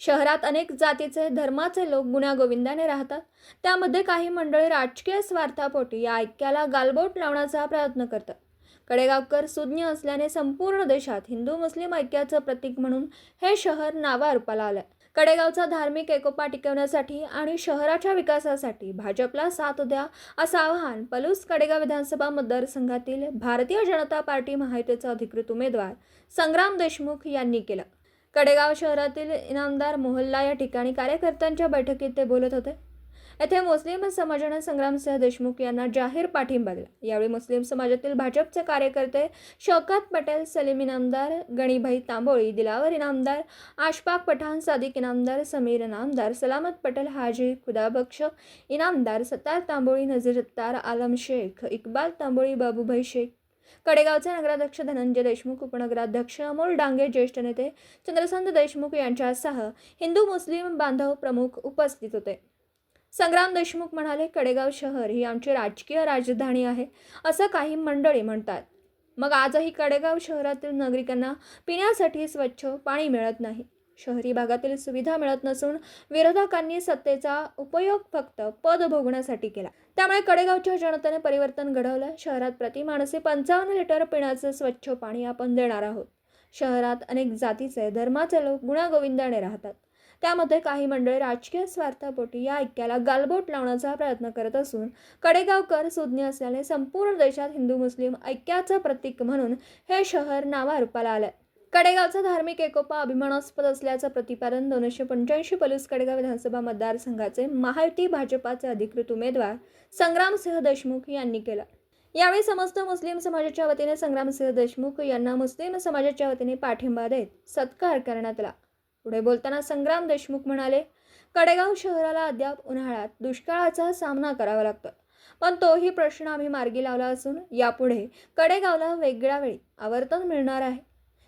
शहरात अनेक जातीचे धर्माचे लोक गुण्यागोविंदाने राहतात. त्यामध्ये काही मंडळी राजकीय स्वार्थापोटी या ऐक्याला गालबोट लावण्याचा प्रयत्न करतात. कडेगावकर सुज्ञ असल्याने संपूर्ण देशात हिंदू मुस्लिम ऐक्याचं प्रतीक म्हणून हे शहर नावारूपाला आलंय. कडेगावचा धार्मिक एकोपा टिकवण्यासाठी आणि शहराच्या विकासासाठी भाजपला साथ द्या असं आवाहन पलूस कडेगाव विधानसभा मतदारसंघातील भारतीय जनता पार्टी महायुतीचे अधिकृत उमेदवार संग्राम देशमुख यांनी केलं. कडेगाव शहरातील इनामदार मोहल्ला या ठिकाणी कार्यकर्त्यांच्या बैठकीत ते बोलत होते. येथे मुस्लिम समाजाने संग्रामसिंह देशमुख यांना जाहीर पाठिंबा दिला. यावेळी मुस्लिम समाजातील भाजपचे कार्यकर्ते शौकत पटेल, सलीम इनामदार, गणीभाई तांबोळी, दिलावर इनामदार, आशफाक पठाण, सादिक इनामदार, समीर इनामदार, सलामत पटेल, हाजी खुदाबख्श इनामदार, सत्तार तांबोळी, नजीर सत्तार, आलम शेख, इक्बाल तांबोळी, बाबूभाई शेख, कडेगावचे नगराध्यक्ष धनंजय देशमुख, उपनगराध्यक्ष अमोल डांगे, ज्येष्ठ नेते चंद्रकांत देशमुख यांच्यासह हिंदू मुस्लिम बांधव प्रमुख उपस्थित होते. संग्राम देशमुख म्हणाले, कडेगाव शहर ही आमची राजकीय राजधानी आहे असं काही मंडळी म्हणतात. मग आजही कडेगाव शहरातील नागरिकांना पिण्यासाठी स्वच्छ पाणी मिळत नाही. शहरी भागातील सुविधा मिळत नसून विरोधकांनी सत्तेचा उपयोग फक्त पद भोगण्यासाठी केला. त्यामुळे कडेगावच्या जनतेने परिवर्तन घडवलं. शहरात प्रति माणसे 55 लिटर पिण्याचे स्वच्छ पाणी आपण देणार आहोत. शहरात अनेक जातीचे धर्माचे लोक गुण्यागोविंदाने राहतात. त्यामध्ये काही मंडळी राजकीय स्वार्थापोटी या ऐक्याला गालबोट लावण्याचा प्रयत्न करत असून कडेगावकर सुज्ञ असल्याने संपूर्ण देशात हिंदू मुस्लिम ऐक्याचं प्रतीक म्हणून हे शहर नावारूपाला आलंय. कडेगावचा धार्मिक एकोपा अभिमानास्पद असल्याचं प्रतिपादन 285 पलूस कडेगाव विधानसभा मतदारसंघाचे महायुती भाजपाचे अधिकृत उमेदवार संग्रामसिंह देशमुख यांनी केलं. यावेळी समस्त मुस्लिम समाजाच्या वतीने संग्रामसिंह देशमुख यांना मुस्लिम समाजाच्या वतीने पाठिंबा देत सत्कार करण्यात आला. पुढे बोलताना संग्राम देशमुख म्हणाले, कडेगाव शहराला अद्याप उन्हाळ्यात दुष्काळाचा सामना करावा लागतो, पण तोही प्रश्न आम्ही मार्गी लावला असून यापुढे कडेगावला वेगळ्या वेळी आवर्तन मिळणार आहे.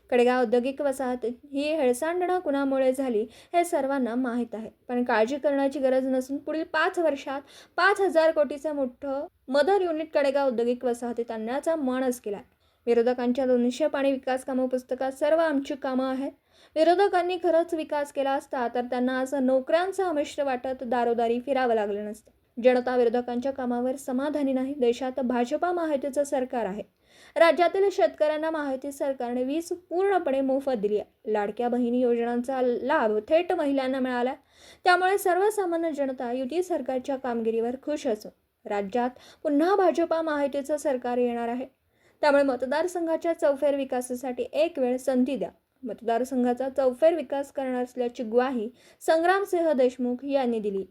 कडेगाव औद्योगिक वसाहत ही हेळसांडणा कुणामुळे झाली हे सर्वांना माहीत आहे, पण काळजी करण्याची गरज नसून पुढील 5 वर्षात 5,000 कोटीचं मोठं मदर युनिट कडेगाव औद्योगिक वसाहतीत आणण्याचा मानस केला. विरोधकांच्या 200 पाणी विकास कामं पुस्तकात सर्व आमची कामं आहेत. विरोधकांनी खरंच विकास केला असता तर त्यांना असं नोकऱ्यांचं अमिष्ट वाटत दारोदारी फिरावं लागलं नसतं. जनता विरोधकांच्या कामावर समाधानी नाही. देशात भाजपा महायुतीचं सरकार आहे. राज्यातील शेतकऱ्यांना महायुती सरकारने वीज पूर्णपणे मोफत दिली आहे. लाडक्या बहिणी योजनांचा लाभ थेट महिलांना मिळाला. त्यामुळे सर्वसामान्य जनता युती सरकारच्या कामगिरीवर खुश असून राज्यात पुन्हा भाजपा महायुतीचं सरकार येणार आहे. त्यामुळे मतदारसंघाच्या चौफेर विकासासाठी एक वेळ संधी द्या. मतदारसंघाचा चौफेर विकास करणार असल्याची ग्वाही संग्रामसिंह देशमुख यांनी दिली.